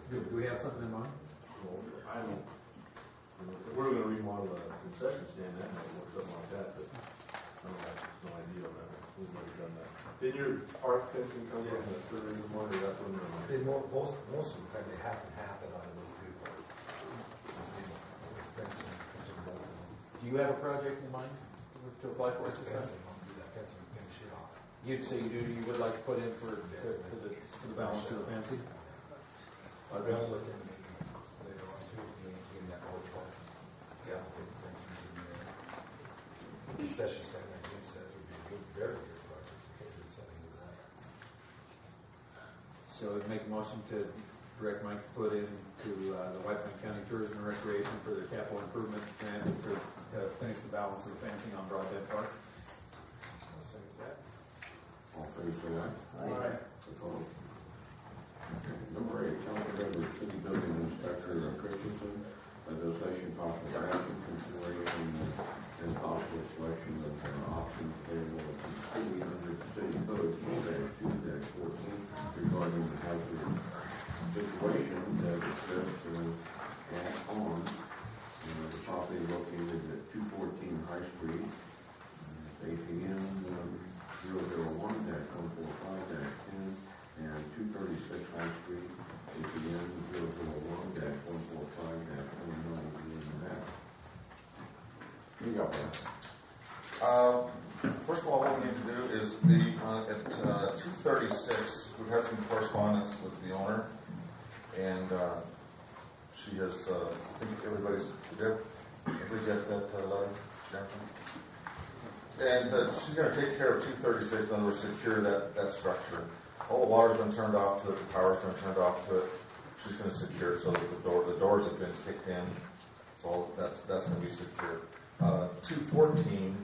Do we have something in mind? Well, I don't, if we're gonna remodel a concession stand, that might work, something like that, but I don't have no idea on that. We've already done that. Did your park fencing come from the third of the morning, or that's when they're? Most of the time they happen on a little people. Do you have a project in mind to apply for at this time? Fencing, finish it off. So you would like to put in for the balance of the fencing? I've been looking later on too, in that old park. Yeah, I think fencing's in there. Concession stand, like you said, would be a good, very good project. Because it's something to that. So I'd make a motion to direct Mike to put into the White Pine County Tourism and Recreation for their capital improvement grant to finish the balance of the fencing on Broadbent Park. I'll second that. All in favor, say aye. Aye. Opposed? Okay. Number 8, council member, city building inspector Christensen, legislation possible action, consideration and possible selection of options available to the city under the city code 2-2-14 regarding the hazard situation that exists at on the property located at 214 High Street, APN 001-145-10 and 236 High Street, APN 001-145-19. You got that? First of all, what we need to do is at 236, we've had some correspondence with the owner, and she has, I think everybody's, did we get that letter, Jennifer? And she's going to take care of 236, in other words, secure that structure. All the water's been turned off to it, the power's been turned off to it. She's going to secure it so that the doors have been kicked in, so that's going to be secure. 214,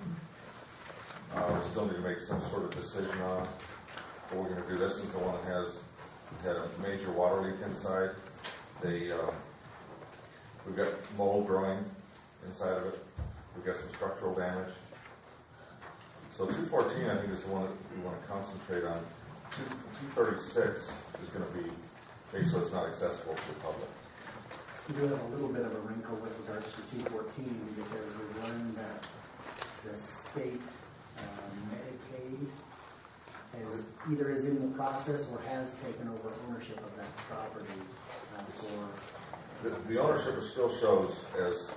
we still need to make some sort of decision on what we're going to do. This is the one that had a major water leak inside. We've got mold growing inside of it. We've got some structural damage. So 214, I think, is the one that we want to concentrate on. 236 is going to be made so it's not accessible to the public. We do have a little bit of a wrinkle with regards to 214 because we learned that the state Medicaid either is in the process or has taken over ownership of that property for. The ownership still shows as.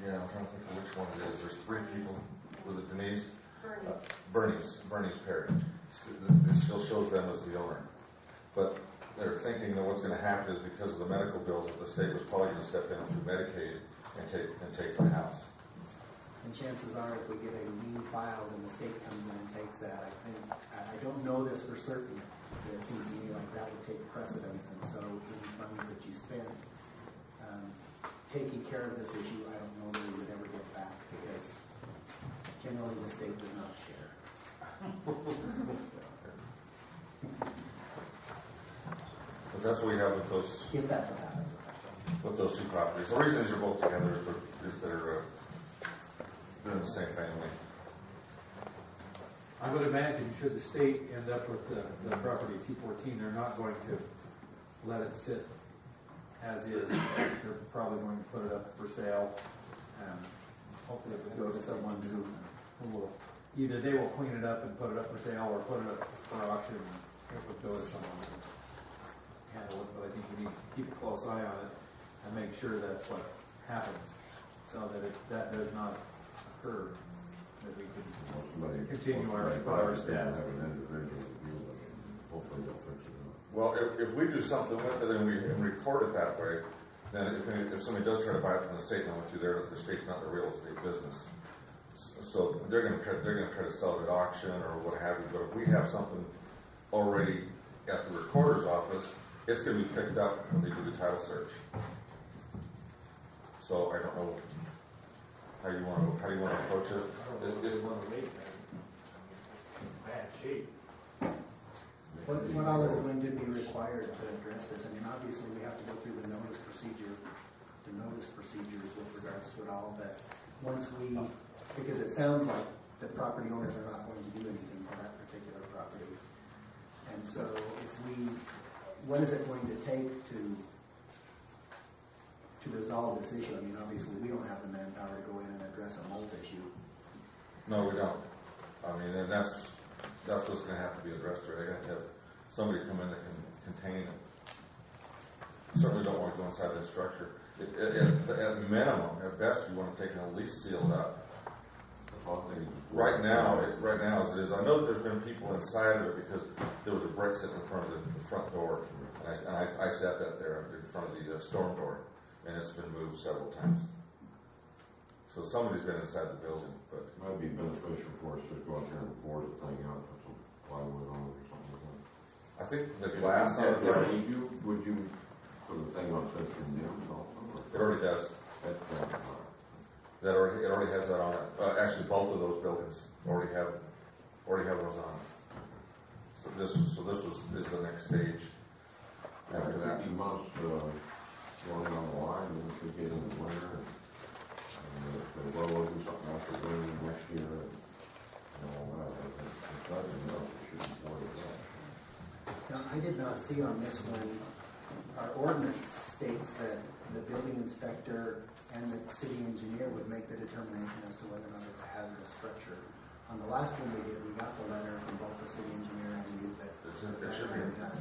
Yeah, I'm trying to think of which one it is. There's 3 people. Was it Denise? Bernie's Perry. It still shows them as the owner. But they're thinking that what's going to happen is because of the medical bills that the state was probably going to step in through Medicaid and take the house. And chances are, if we get a lien filed and the state comes in and takes that, I don't know this for certain, but it seems to me like that would take precedence. And so any funds that you spend taking care of this issue, I don't know that we would ever get back because generally the state does not share. But that's what we have with those. If that's what happens with those 2 properties. The reason these are both together is they're in the same family. I would imagine should the state end up with the property 214, they're not going to let it sit as is. They're probably going to put it up for sale, and hopefully it would go to someone who will either they will clean it up and put it up for sale, or put it up for auction. It would go to someone who can handle it. But I think we need to keep a close eye on it and make sure that's what happens, so that that does not occur. That we can continue our status. Hopefully they'll fix it. Well, if we do something with it and we record it that way, then if somebody does try to buy it from the state, now with you there, the state's not the real estate business. So they're going to try to sell it at auction or what have you. But if we have something already at the recorder's office, it's going to be picked up when they do the title search. So I don't know how you want to approach it. Want to make that in bad shape. What all is going to be required to address this? I mean, obviously we have to go through the notice procedures with regards to it all, but once because it sounds like the property owners are not going to do anything for that particular property. And so what is it going to take to resolve this issue? I mean, obviously, we don't have the manpower to go in and address a mold issue. No, we don't. I mean, and that's what's gonna have to be addressed, right? They have to have somebody come in that can contain it. Certainly don't want to go inside that structure. At minimum, at best, you want to take and at least seal it up. Right now, as it is, I know that there's been people inside of it because there was a brick sitting in front of the front door, and I sat that there in front of the storm door, and it's been moved several times. So somebody's been inside the building, but It might be beneficial for us to go out there and board the thing out, put some plywood on it or something like that. I think the glass on it, Would you put the thing on Central Downs also? it already does. That's It already has that on it. Actually, both of those buildings already have those on it. So this is the next stage after that. You must going on the line and if we get in the winter and if we'll do something after rain next year and all that. If nothing else, it should be more than that. Now, I did not see on this one, our ordinance states that the building inspector and the city engineer would make the determination as to whether or not it's a hazardous structure. On the last one we did, we got the letter from both the city engineer and you that It should be. done.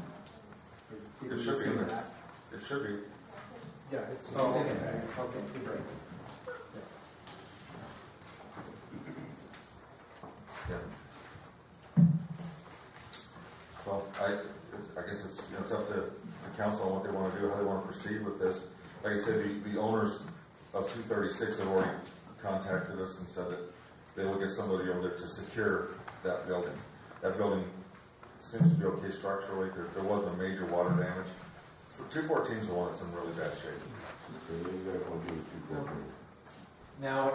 It should be in there. It should be. Yeah, it's. Oh, okay, great. Yeah. So I guess it's up to the council on what they want to do, how they want to proceed with this. Like I said, the owners of 236 have already contacted us and said that they will get somebody over there to secure that building. That building seems to be okay structurally. There wasn't a major water damage. 214 is the one that's in really bad shape. So what do you guys want to do with 214? Now,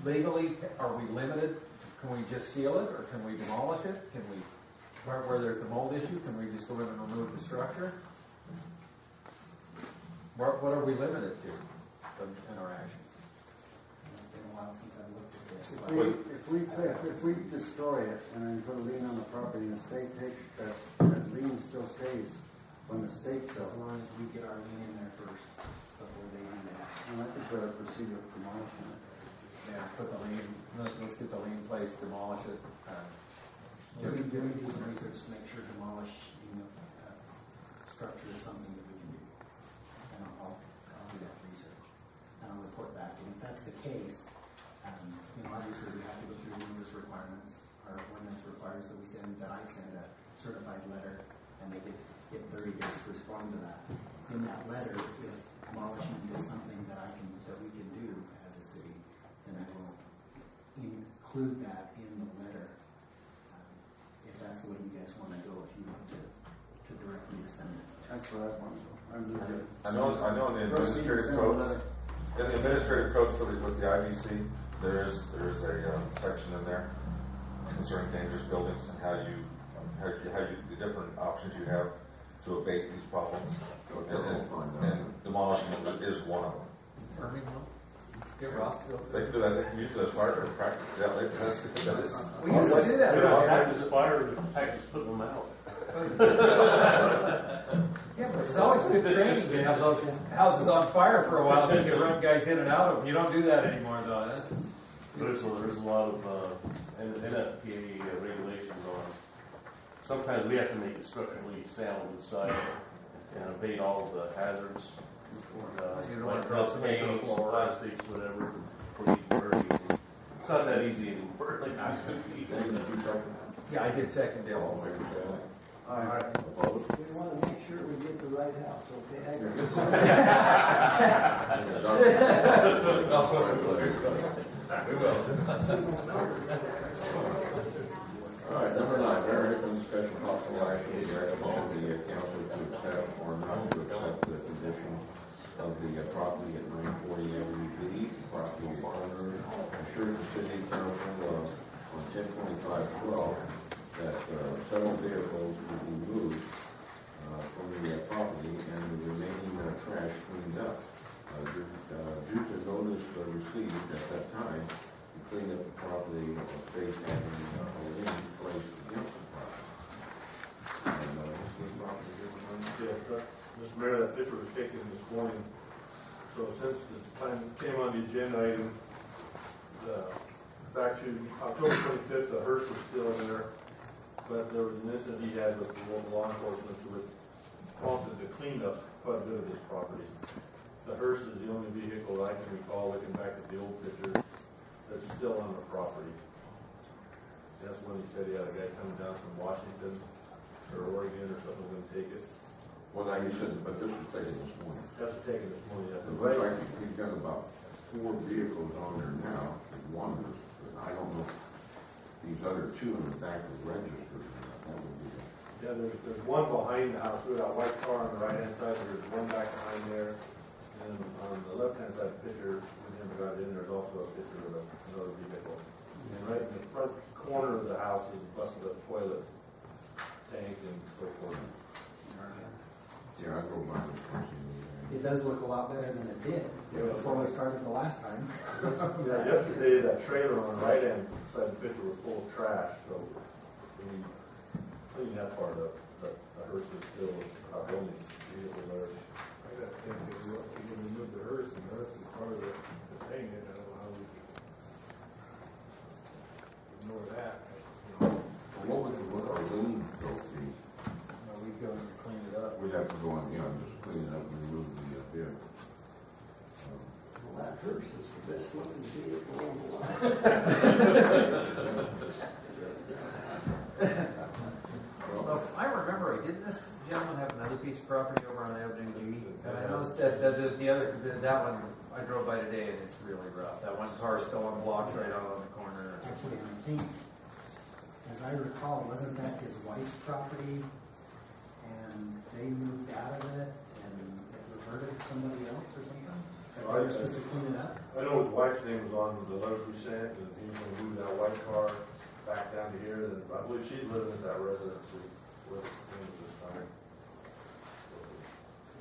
legally, are we limited? Can we just seal it, or can we demolish it? Can we, where there's the mold issue, can we just go in and remove the structure? What are we limited to in our actions? It's been a while since I looked at this. If we destroy it and then put a lien on the property and the state takes that lien still stays when the state As sells. long as we get our lien in there first before they do that. And I think we ought to proceed with demolishing it. Yeah, put the lien, let's get the lien placed, demolish it. We'll be doing some research to make sure demolishing structure is something that we can do. And I'll do that research. And I'll report back. And if that's the case, obviously we have to go through the numerous requirements. Our ordinance requires that I send a certified letter, and they get 30 days to respond to that. In that letter, if demolishment is something that we can do as a city, then I will include that in the letter. If that's the way you guys want to go, if you want to direct me to send it. That's what I want to do. I know in the administrative codes, with the IBC, there is a section in there concerning dangerous buildings and how you the different options you have to abate these problems. And demolishing is one of them. Burning them? Get Ross to go. They can do that. They can use it as fire practice. Yeah, We usually do that. We don't have to fire practice putting them out. Yeah, but it's always good training to have those houses on fire for a while so you can run guys in and out of them. You don't do that anymore, though. But there's a lot of NFPA regulations on. Sometimes we have to make it structurally sound inside and abate all of the hazards. You don't want to drop somebody to the paints, floor. plastics, whatever. Before you can burn anything. It's not that easy anymore. Like it used to be. Yeah, I did second it. All right. We want to make sure we get the right house, okay? We will. All right, number 9, recommend special possible action to recommend the council to accept or not to accept the conditions of the property at 940 Avenue B. Property owner assured the city council on 10/25/12 that several vehicles will be moved from the property and the remaining trash cleaned up. Due to notice received at that time, to clean up the property or face having a lien placed against the property. 25th, the hearse was still in there, but there was an incident he had with the local law enforcement who had prompted the cleanup quite a bit of this property. The hearse is the only vehicle I can recall, looking back at the old picture, that's still on the property. That's when he said he had a guy coming down from Washington or Oregon or something, going to take it. Well, now you said, but this was taken this morning. That's taken this morning. That's It looks like he's got about 4 vehicles on there now. One is, I don't know if these other 2 in the back are registered or not. That would be Yeah, there's one behind the house, with that white car on the right-hand side, there's one back behind there. And on the left-hand side picture, when him got in, there's also a picture of another vehicle. And right in the front corner of the house is busted up toilet tank and so forth. Yeah, I drove by this person. It does look a lot better than it did before we started the last time. Yeah, yesterday, that trailer on the right-hand side of the picture was full of trash, so we cleaned that part up. But the hearse is still the only vehicle there. I got to think if we remove the hearse, and the hearse is part of the thing, and I don't know how we can ignore that. What would our lien go be? We go and clean it up. We'd have to go in, just clean it up and remove the vehicle. Well, that hearse is the best looking vehicle on the lot. Well, I remember, didn't this gentleman have another piece of property over on Avenue G? And I noticed that that one, I drove by today and it's really rough. That one car is still on blocks right out on the corner. Actually, I think, as I recall, wasn't that his wife's property? And they moved out of it and it reverted to somebody else or something? They were supposed to clean it up? I know his wife's name was on the letters we sent, and he was going to move that white car back down to here, and I believe she's living in that residence with him at this time.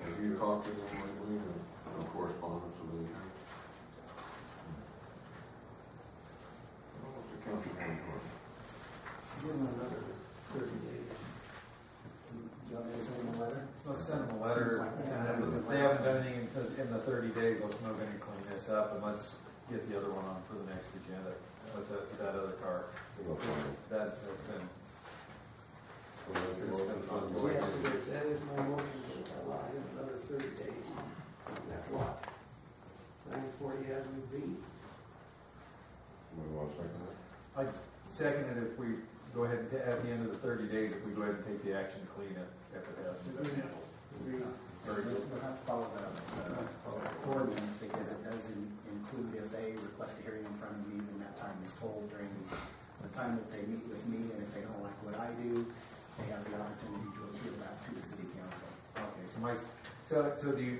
Have you talked to them lately, or no correspondence with anything? What's the council going for? Give them another 30 days. Do you want me to send him a letter? Let's send them a letter, and then if they haven't done anything in the 30 days, let's know when you clean this up, and let's get the other one on for the next agenda, with that other car. That has been, Yes, that is my motion to allow him another 30 days on that lot. 940 Avenue B. Somebody want to second that? I second it if we go ahead and, at the end of the 30 days, if we go ahead and take the action to clean it, if it hasn't been handled. Very good. We'll have to follow the ordinance because it does include if they request a hearing in front of me, then that time is told during the time that they meet with me, and if they don't like what I do, they have the opportunity to appeal that to the city council. Okay, so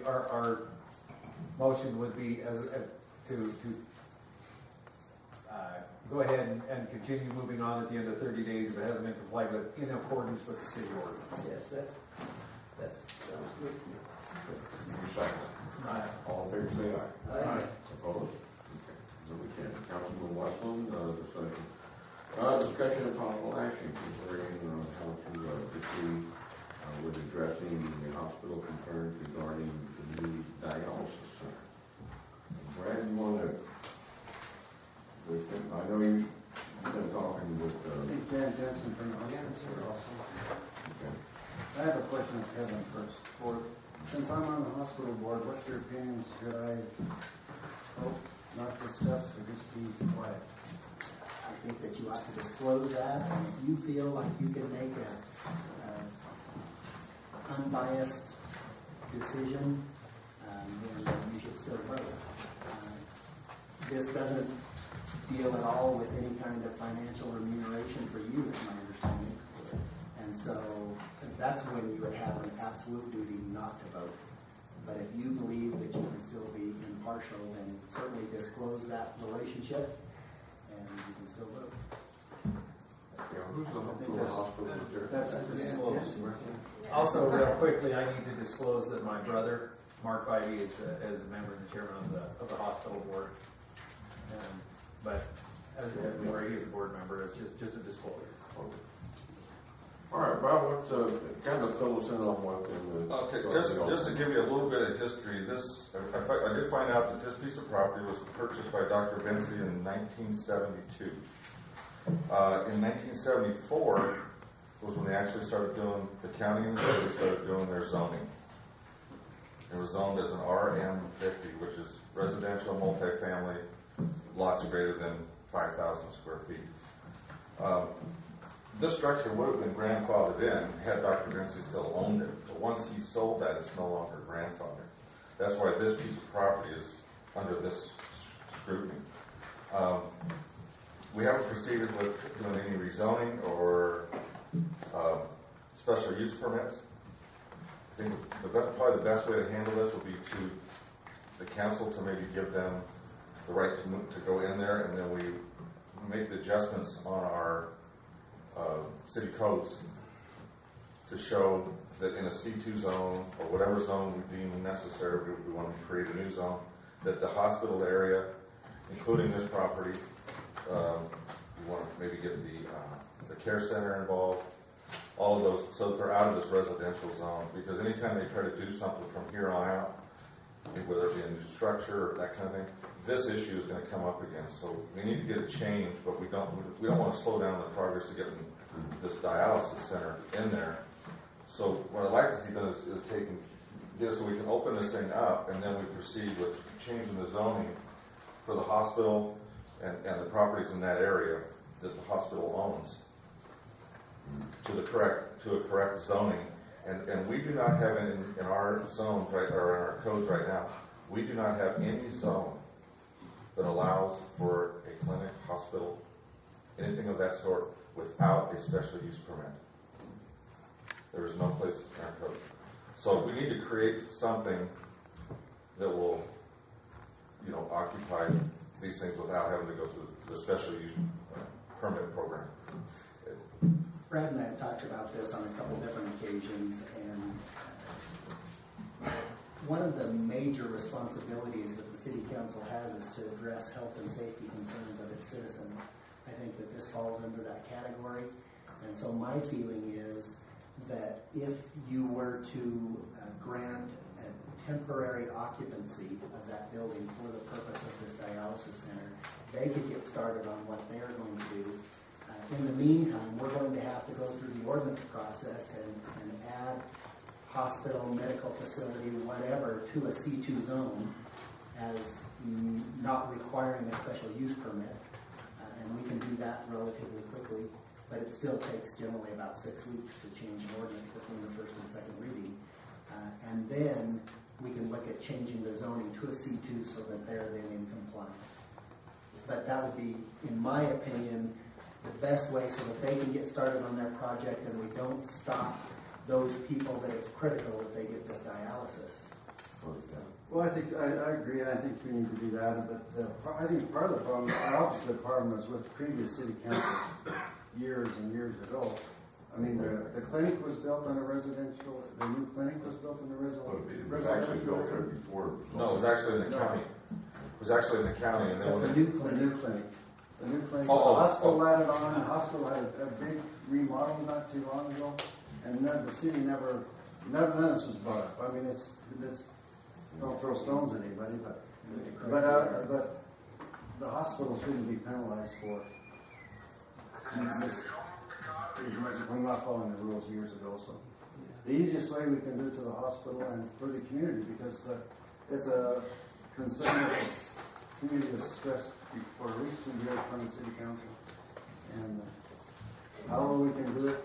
our motion would be to go ahead and continue moving on at the end of 30 days if it hasn't been complied with in accordance with the city ordinance. Yes, that sounds good to me. Second. All in favor, say aye. Aye. Opposed? Okay. No, we can't. Councilman Westland, discussion. Discussion of possible action considering how to proceed with addressing the hospital concerns regarding the new dialysis center. Brad, you want to? I know you've been talking with. I think Jan Jensen from the hospital here also. Okay. I have a question of Kevin first. Since I'm on the hospital board, what's your opinion? Should I not discuss or just be quiet? I think that you ought to disclose that, and if you feel like you can make an unbiased decision, then you should still vote. This doesn't deal at all with any kind of financial remuneration for you, is my understanding. And so that's when you would have an absolute duty not to vote. But if you believe that you can still be impartial, then certainly disclose that relationship, and you can still vote. Yeah, who's the hospital? That's disclosed. Also, real quickly, I need to disclose that my brother, Mark Ivey, is a member and the chairman of the hospital board. But where he is a board member, it's just a disclosure. Okay. All right, Bob, what kind of fill us in on what? Okay, just to give you a little bit of history, I did find out that this piece of property was purchased by Dr. Benzie in 1972. In 1974 was when they actually started doing, the county and the city started doing their zoning. It was zoned as an RM50, which is residential multifamily, lots greater than 5,000 square feet. This structure would have been grandfathered in had Dr. Vinci still owned it, but once he sold that, it's no longer grandfathered. That's why this piece of property is under this scrutiny. We haven't proceeded with doing any rezoning or special use permits. I think probably the best way to handle this would be to the council to maybe give them the right to go in there, and then we make the adjustments on our city codes to show that in a C2 zone or whatever zone we deem necessary, if we want to create a new zone, that the hospital area, including this property, we want to maybe get the care center involved, all of those, so that they're out of this residential zone. Because anytime they try to do something from here on out, whether it be a new structure or that kind of thing, this issue is going to come up again. So we need to get it changed, but we don't want to slow down the progress of getting this dialysis center in there. So what I'd like to see done is get it so we can open this thing up, and then we proceed with changing the zoning for the hospital and the properties in that area that the hospital owns to a correct zoning. And we do not have in our zones or in our codes right now, we do not have any zone that allows for a clinic, hospital, anything of that sort without a special use permit. There is no place in our code. So we need to create something that will, occupy these things without having to go through the special use permit program. Brad and I have talked about this on a couple different occasions, and one of the major responsibilities that the City Council has is to address health and safety concerns of its citizens. I think that this falls under that category, and so my feeling is that if you were to grant a temporary occupancy of that building for the purpose of this dialysis center, they could get started on what they're going to do. In the meantime, we're going to have to go through the ordinance process and add hospital, medical facility, whatever, to a C2 zone as not requiring a special use permit. And we can do that relatively quickly, but it still takes generally about 6 weeks to change an ordinance between the first and second reading. And then we can look at changing the zoning to a C2 so that they're then in compliance. But that would be, in my opinion, the best way so that they can get started on their project and we don't stop those people that it's critical that they get this dialysis. Well, I think, I agree, and I think we need to do that, but I think part of the problem, obviously the problem is with previous city councils years and years ago. I mean, the clinic was built on a residential, the new clinic was built on a It was actually built there before. No, it was actually in the county. It was actually in the county, and then Except when the new clinic. The new clinic, the Oh. hospital added on, the hospital had a big remodel not too long ago, and the city none of this was brought up. I mean, it's don't throw stones at anybody, but the hospital shouldn't be penalized for we're not following the rules years ago. So the easiest way we can do it to the hospital and for the community, because it's a concern that the community has stressed for at least 2 years from the city council, and however we can do it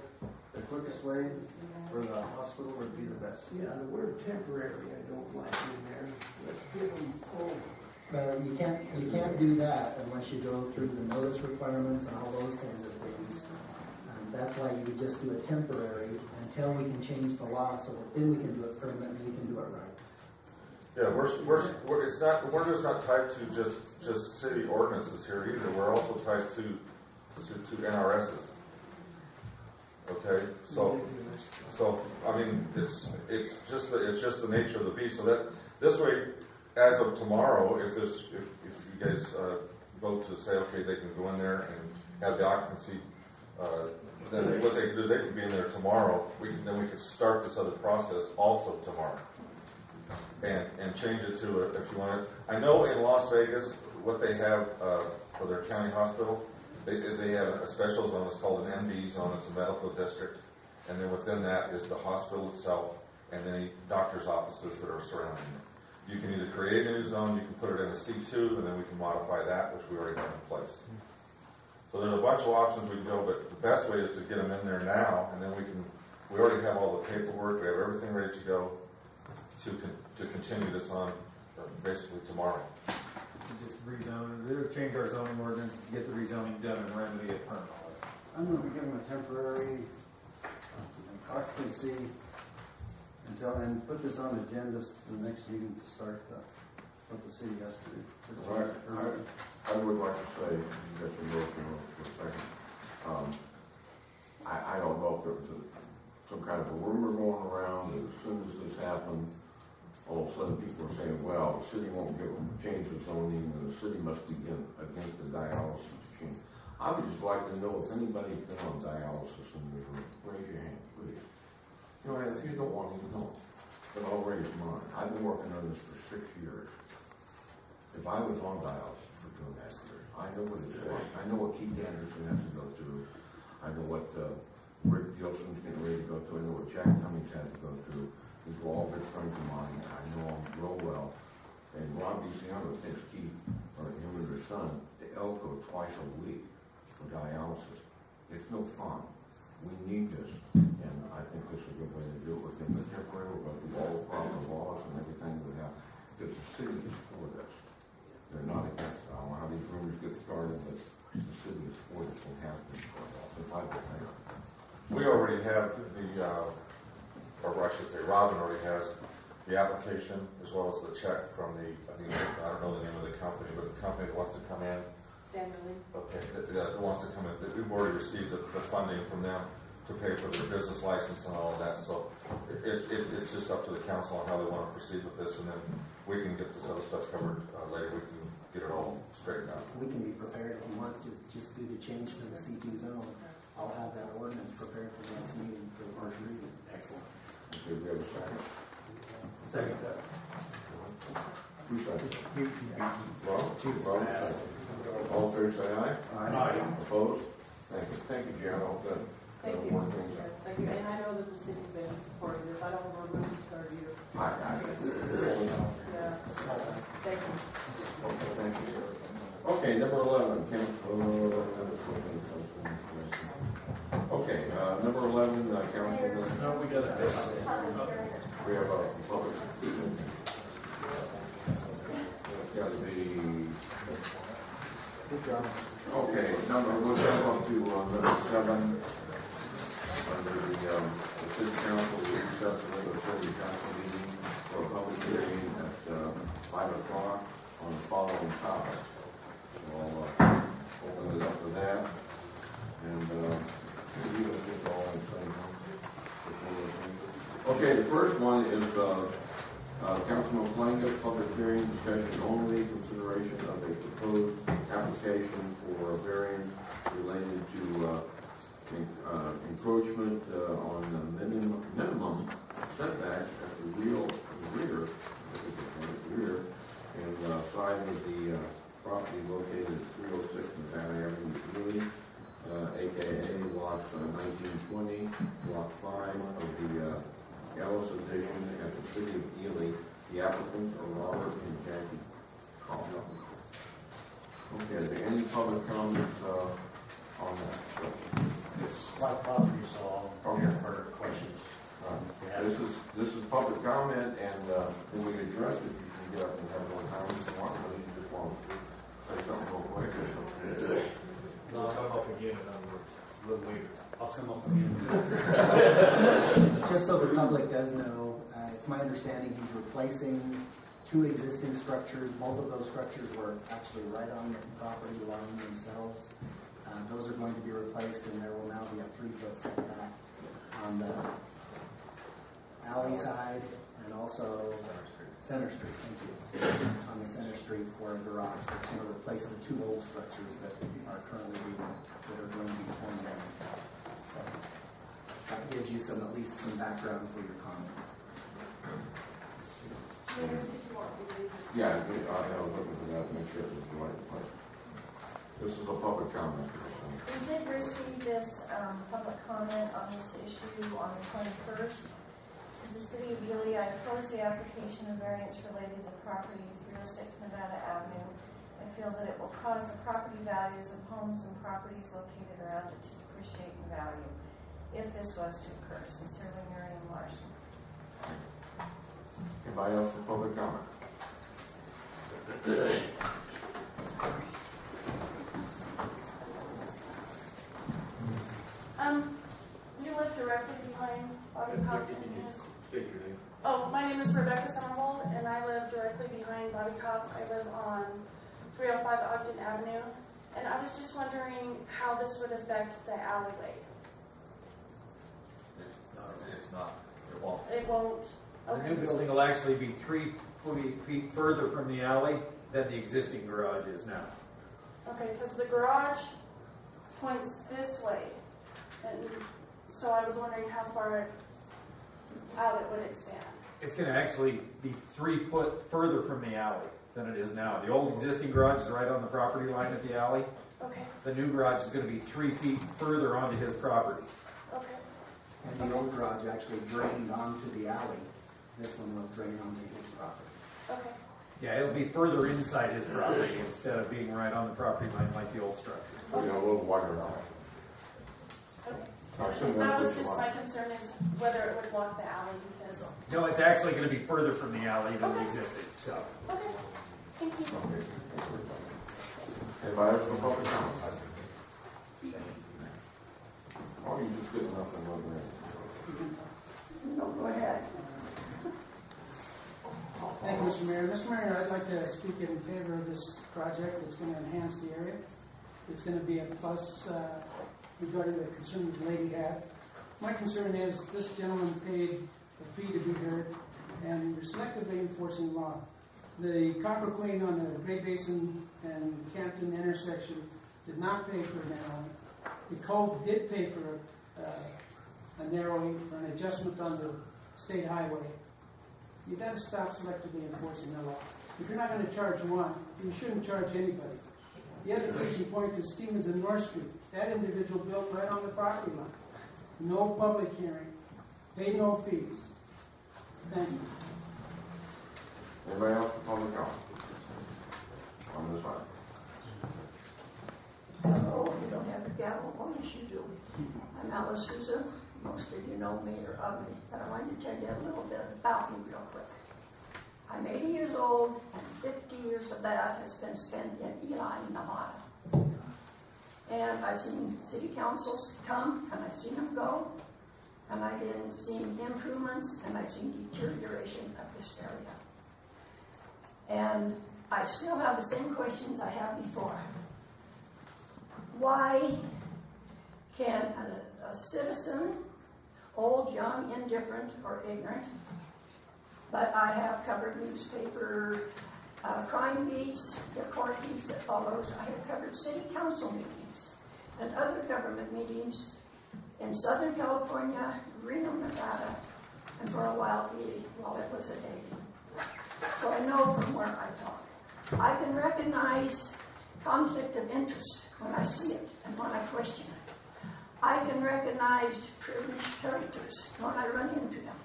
the quickest way for the hospital would be the best. Yeah, the word temporary I don't like in there. Let's give them full. Well, you can't do that unless you go through the notice requirements and all those kinds of things. That's why you would just do it temporary until we can change the law so that then we can do it permanent and we can do it right. yeah, we're just not tied to just city ordinances here either. We're also tied to NRSs. Okay, so I mean it's just the nature of the beast. So that this way, as of tomorrow, if you guys vote to say okay, they can go in there and have the occupancy, then what they can do is they can be in there tomorrow. Then we can start this other process also tomorrow, and change it to if you want it. I know in Las Vegas what they have for their county hospital They have a special zone, it's called an MD zone, it's a medical district, and then within that is the hospital itself, and any doctor's offices that are surrounding it. You can either create a new zone, you can put it in a C2, and then we can modify that, which we already have in place. So there's a bunch of options we can go, but the best way is to get them in there now, and then we already have all the paperwork, we have everything ready to go to continue this on basically tomorrow. Just rezone, or change our zoning ordinance to get the rezoning done and remedy it permanently. I'm gonna give them a temporary occupancy and put this on the agenda for the next meeting to start what the city has to do. I would like to say, you got your motion for a second. I don't know if there was some kind of a rumor going around that as soon as this happened, all of a sudden people are saying, well, the city won't change the zoning and the city must be against the dialysis change. I would just like to know if anybody's been on dialysis in the room. Raise your hand, please. You know, if you don't want to, you don't. But I'll raise mine. I've been working on this for 6 years. If I was on dialysis for 2.5 years, I know what it's like. I know what Keith Anderson has to go through. I know what Rick Gilson's getting ready to go through. I know what Jack Cummings had to go through. These were all good friends of mine. I know them real well. And Rob DeCiano takes Keith, or him and their son, to Elko twice a week for dialysis. It's no fun. We need this. And I think this is a good way to do it within the temporary, but with all the proper laws and everything we have. Because the city is for this. They're not against it. I don't know how these rumors get started, but the city is for this and has been for it. Since I've been there. We already have or I should say Robin already has the application as well as the check from I don't know the name of the company, but the company that wants to come in. Samuel. Okay, that wants to come in. We've already received the funding from them to pay for their business license and all of that. So it's just up to the council on how they want to proceed with this, and then we can get this other stuff covered later. We can get it all straightened out. We can be prepared if you want to just do the change to the C2 zone. I'll have that ordinance prepared for the next meeting for the first reading. Excellent. Okay, we have a second. Second that. Who seconded? Rob? All in favor, say aye. Aye. Opposed? Thank you, Jan. I hope that Thank you. work things out. Yes, thank you. And I know that the city's been supporting this. I don't know where to start either. I Yeah. Thank you. Okay, thank you. Okay, number 11, council. Okay, number 11, council. No, we got that. We have a public. Got to be. Good job. Okay, we'll jump up to number 7. Under the city council, we discussed the regular city council meeting for a public hearing at 5 o'clock on the following topics. So I'll open it up for that. And we will get all in the same one. Okay, the first one is Councilman Plangus, public hearing, discussion only, consideration of a proposed application for a variance related to encroachment on the minimum setbacks at the rear and side of the property located at 306 Nevada Avenue, Ely, aka lots 1920, block 5 of the Ellis Edition at the city of Ely. The applicants are Robert and Jackie Collins. Okay, are there any public comments on that? It's my property, so I'll Okay. further questions. This is public comment, and when we address it, you can get up and have one comment if you want, or you just want to say something real quick or something. No, I'll come up again, in other words, a little later. I'll come up again. Just so the public does know, it's my understanding he's replacing 2 existing structures. Both of those structures were actually right on the property line themselves. Those are going to be replaced, and there will now be a 3-foot setback on the alley side and also Center Street. Thank you. On the Center Street for a garage that's going to replace the 2 old structures that are going to be torn down. So that gives you at least some background for your comments. Yeah, I was looking for that to make sure it was the right place. This is a public comment. We did receive this public comment on this issue on the 21st. To the City of Ely, I oppose the application of variance related to property 306 Nevada Avenue. I feel that it will cause the property values of homes and properties located around it to depreciate in value if this was to occur. Sincerely, Miriam Larson. Anybody else for public comment? You live directly behind Bobby Cobb and his... State your name. Oh, my name is Rebecca Summerhold, and I live directly behind Bobby Cobb. I live on 305 Ogden Avenue, and I was just wondering how this would affect the alleyway. It's not, it won't. It won't. The Okay. new building will actually be 3 feet further from the alley than the existing garage is now. Okay, because the garage points this way, and so I was wondering how far out it would expand. It's going to actually be 3 foot further from the alley than it is now. The old existing garage is right on the property line of the alley. Okay, The new garage is going to be 3 feet further onto his property. okay, And the old garage actually drained onto the alley. This one will drain onto his property. okay. Yeah, it'll be further inside his property instead of being right on the property line like the old structure. So, you know, a little wider now. Okay. I assume That was that's just what my concern is whether it would block the alley because... No, it's actually going to be further from the alley than the Okay. existing. So, Okay, thank you. Anybody else for public comment? Or you just get nothing over there? No, go ahead. Thank you, Mr. Mayor. Mr. Mayor, I'd like to speak in favor of this project. It's going to enhance the area. It's going to be a plus regarding the concern the lady had. My concern is this gentleman paid a fee to be heard and you're selectively enforcing law. The Copper Queen on the Great Basin and Campton intersection did not pay for a narrowing. The Cove did pay for a narrowing or an adjustment on the state highway. You've got to stop selectively enforcing the law. If you're not going to charge one, you shouldn't charge anybody. The other case in point is Stevens and North Street. That individual built right on the property line. No public hearing. Paid no fees. Thank you. Anybody else for public comment? On this one? Hello, you don't have the gavel. Oh, yes, you do. I'm Alice Souza. Most of you know me or of me, but I wanted to tell you a little bit about me real quick. I'm 80 years old, and 50 years of that has been spent in Ely, Nevada. And I've seen city councils come, and I've seen them go, and I've seen improvements, and I've seen deterioration of this area. And I still have the same questions I had before. Why can a citizen, old, young, indifferent, or ignorant, but I have covered newspaper crime beats, the court beats that follows. I have covered city council meetings and other government meetings in Southern California, Reno, Nevada, and for a while, Ely, while it was a day. So I know from where I talk. I can recognize conflict of interest when I see it and when I question it. I can recognize privileged characters when I run into them.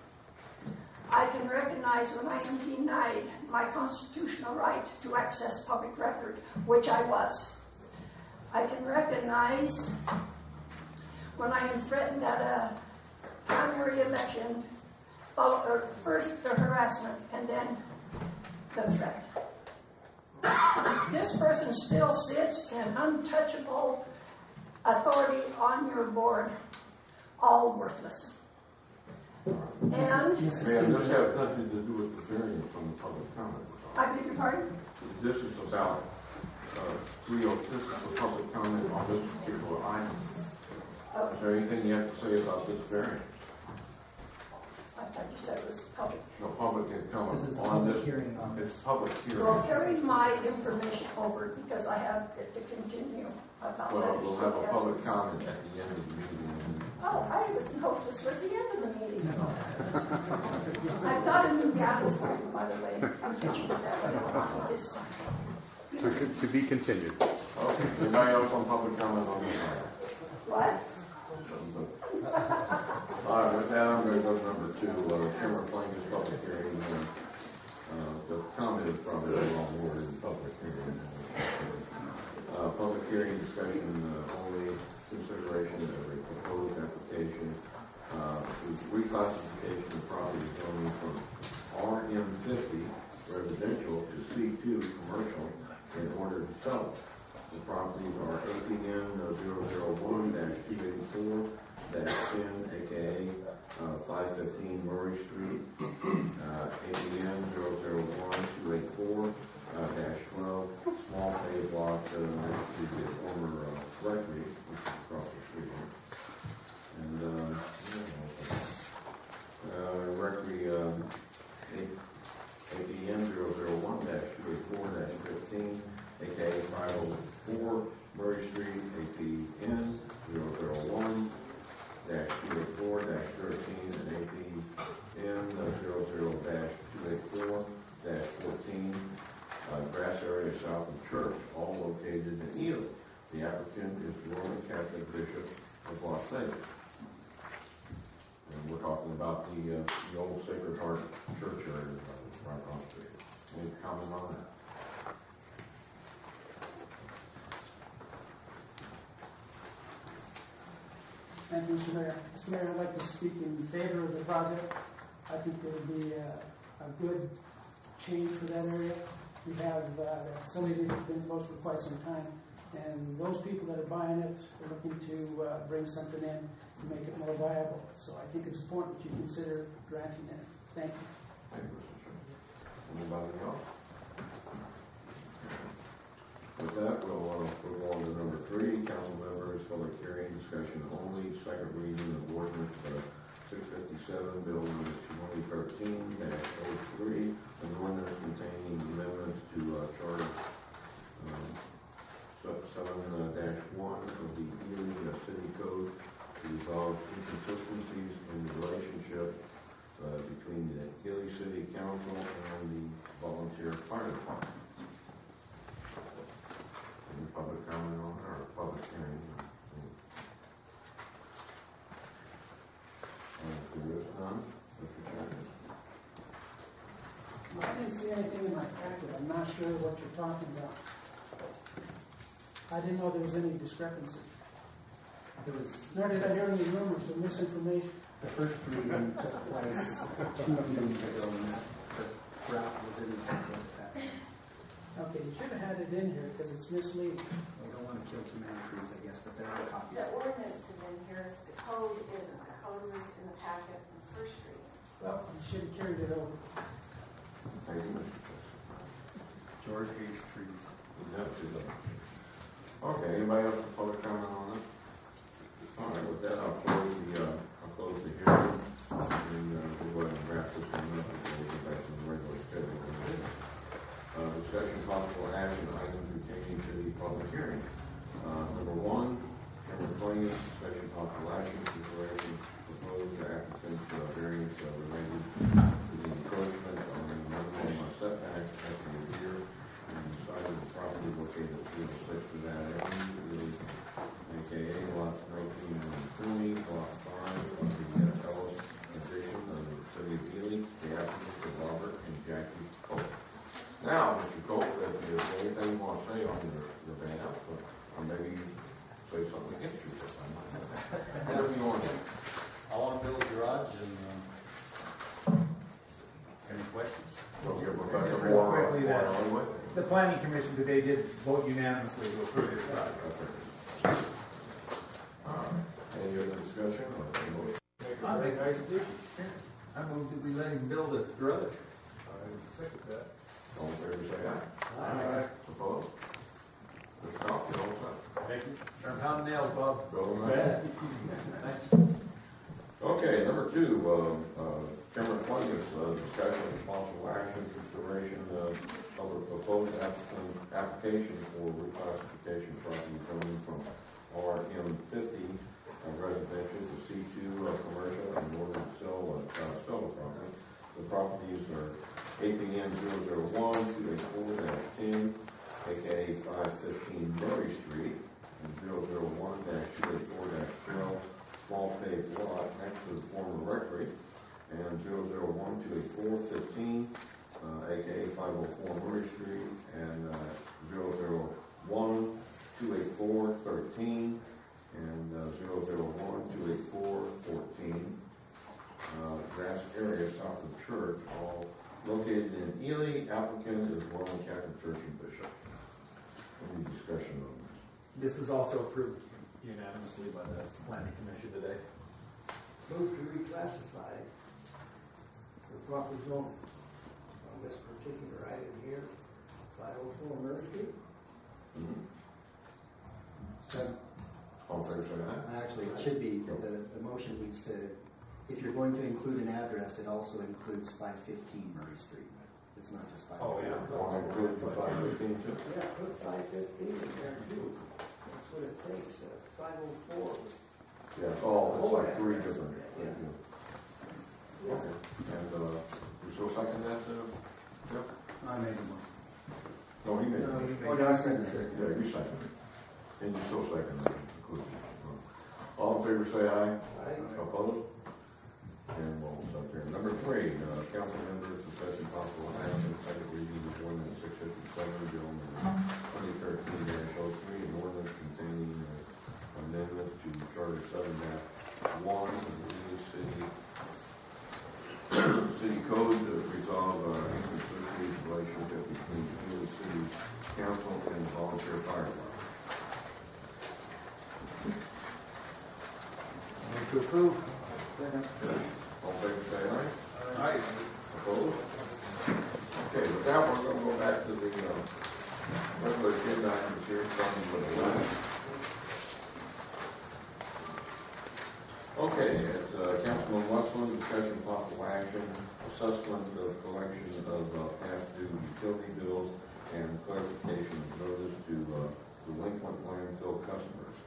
I can recognize when I am denied my constitutional right to access public record, which I was. I can recognize when I am threatened at a primary election, first the harassment and then the threat. This person still sits in untouchable authority on your board, all worthless. And Man, this has nothing to do with the variance from the public comment. I beg your pardon? This is about, this is a public comment on this particular item. Is there anything you have to say about this variance? I thought you said it was public. No public can comment This is a on public this. hearing on It's this. public hearing. Well, carry my information over because I have it to continue about Well, that. we'll have a public comment at the end of the meeting. Oh, I didn't hope this was the end of the meeting. I've got a new gavel for you, by the way. I'm catching that one this time. To be continued. Okay. Anybody else on public comment on this item? What? All right, with that, I'm going to go to number 2, Chairman Plankus public hearing. The comment is probably the wrong word in public hearing. Public hearing discussion only, consideration of a proposed application reclassification of property zoning from RM50 residential to C2 commercial in order to sell it. The properties are APN 001-284-10, aka 515 Murray Street, APN 001-284-12, small phase lot next to the former rectory, which is across the street. And rectory APN 001-284-15, aka 504 Murray Street, APN 001-284-13, and APN 00-284-14, grass area south of church, all located in Ely. The applicant is the Roman Catholic Bishop of Las Vegas. And we're talking about the old Sacred Heart Church area right across the street. Any comment on that? Thank you, Mr. Mayor. Mr. Mayor, I'd like to speak in favor of the project. I think it would be a good change for that area. We have somebody that's been close for quite some time, and those people that are buying it are looking to bring something in to make it more viable. So I think it's important that you consider granting it. Thank you. Thank you, Mr. Chairman. Anybody else? With that, we'll move on to number 3, council members, public hearing, discussion only, second reading of ordinance 657, bill number 2013-03, an ordinance containing amendments to charter 7-1 of the Ely City Code to resolve inconsistencies in the relationship between the Ely City Council and the volunteer fire department. Any public comment on it or public hearing? There is none. Mr. Chairman. I didn't see anything in my packet. I'm not sure what you're talking about. I didn't know there was any discrepancy. Nor did I hear any rumors or misinformation. The first reading took place 2 meetings ago, and the draft was in the packet. Okay, you should have had it in here because it's misleading. We don't want to kill too many trees, I guess, but there are copies. The ordinance is in here, the code isn't. The code was in the packet from first reading. Well, you should have carried it over. Thank you, Mr. Chairman. George hates trees. Okay, anybody else for public comment on that? All right, with that, I'll close the hearing, and we'll go ahead and wrap this one up before we get back to the regular schedule. Discussion possible action items pertaining to the public hearing. Number 1, number 20, discussion possible action consideration proposed applicant variance related to the encroachment on the minimum setbacks after the rear and the side of the property located at 206 Nevada Avenue, aka lots 19 and 20, block 5 of the Ellis addition of the city of Ely. The applicants are Robert and Jackie Cope. Now, Mr. Cope, if there's anything you want to say on your behalf, or maybe say something against you, whatever you want to say. I want to build a garage and any questions? We'll give Just Rebecca real more quickly that anyway. the planning commission today did vote unanimously to approve this project. Any other discussion or any motion? I think nice addition. I moved that we let him build a garage. I second that. All in favor, say aye. Aye. Opposed? Mr. Cox, you all set? Thank you. Turn pound nails, Bob. Go on. Thanks. Okay, number 2, Chairman Plankus, discussion of possible action consideration of a proposed application for reclassification of property zoning from RM50 residential to C2 commercial in order to sell the property. The properties are APN 001-284-10, aka 515 Murray Street, and 001-284-12, small paved lot next to the former rectory, and 001-284-15, aka 504 Murray Street, and 001-284-13, and 001-284-14, grass area south of church, all located in Ely. Applicant is Roman Catholic Church and Bishop. Any discussion on this? This was also approved unanimously by the planning commission today. Move to reclassify the proper zone on this particular item here, 504 Murray Street. So, All in favor, say aye. actually, it should be, the motion needs to, if you're going to include an address, it also includes 515 Murray Street. It's not just 504. Oh, yeah. Want to include the 515 too? Yeah, put 515 in there too. That's what it takes, 504. Yeah, it's like three different. Yeah. Okay, and, you still second that, Jeff? I made a motion. No, he made it. Oh, yeah, I second it. Yeah, you second it. And you still second it. All in favor, say aye. Aye. Opposed? And we'll stop there. Number 3, council members discussing possible action, second reading of ordinance 657, bill number 2013-03, an ordinance containing amendment to Charter 7-1 of the Ely City Code to resolve inconsistency relationship between the Ely City Council and the volunteer fire department. Move to approve. Second. All in favor, say aye. Aye. Opposed? Okay, with that, we're going to go back to the regular agenda items here, starting with 11. Okay, it's Councilman Westland, discussion of possible action, assessment of collection of past due utility bills, and clarification of notice to delinquent landfill customers.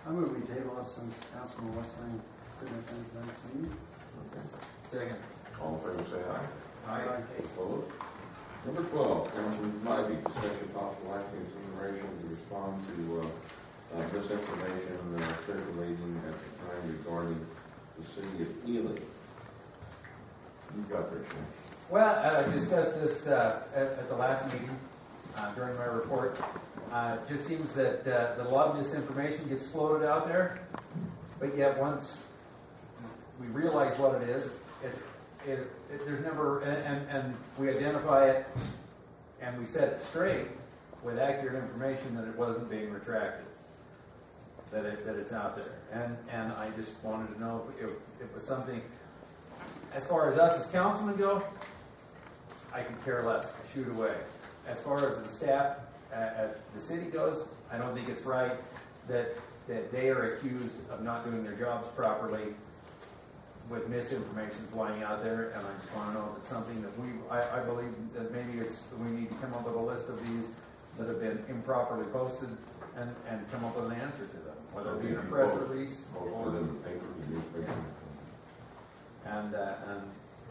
I move we table this since Councilman Westland couldn't attend tonight's meeting. Okay. Second. All in favor, say aye. Aye. Opposed? Number 12, Councilman Ivey, discussion of possible action consideration to respond to misinformation circulating at the time regarding the city of Ely. You got there, Shane. Well, I discussed this at the last meeting during my report. It just seems that a lot of this information gets floated out there, but yet once we realize what it is, there's never, and we identify it and we set it straight with accurate information that it wasn't being retracted, that it's out there. And I just wanted to know if it was something, as far as us as councilmen go, I could care less, shoot away. As far as the staff at the city goes, I don't think it's right that they are accused of not doing their jobs properly with misinformation flying out there, and I just want to know if it's something that I believe that maybe we need to come up with a list of these that have been improperly posted and come up with an answer to them, whether it be in a press release or in the paper, the newspaper. and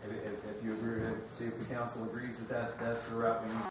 if you agree, see if the council agrees that that's the route we need.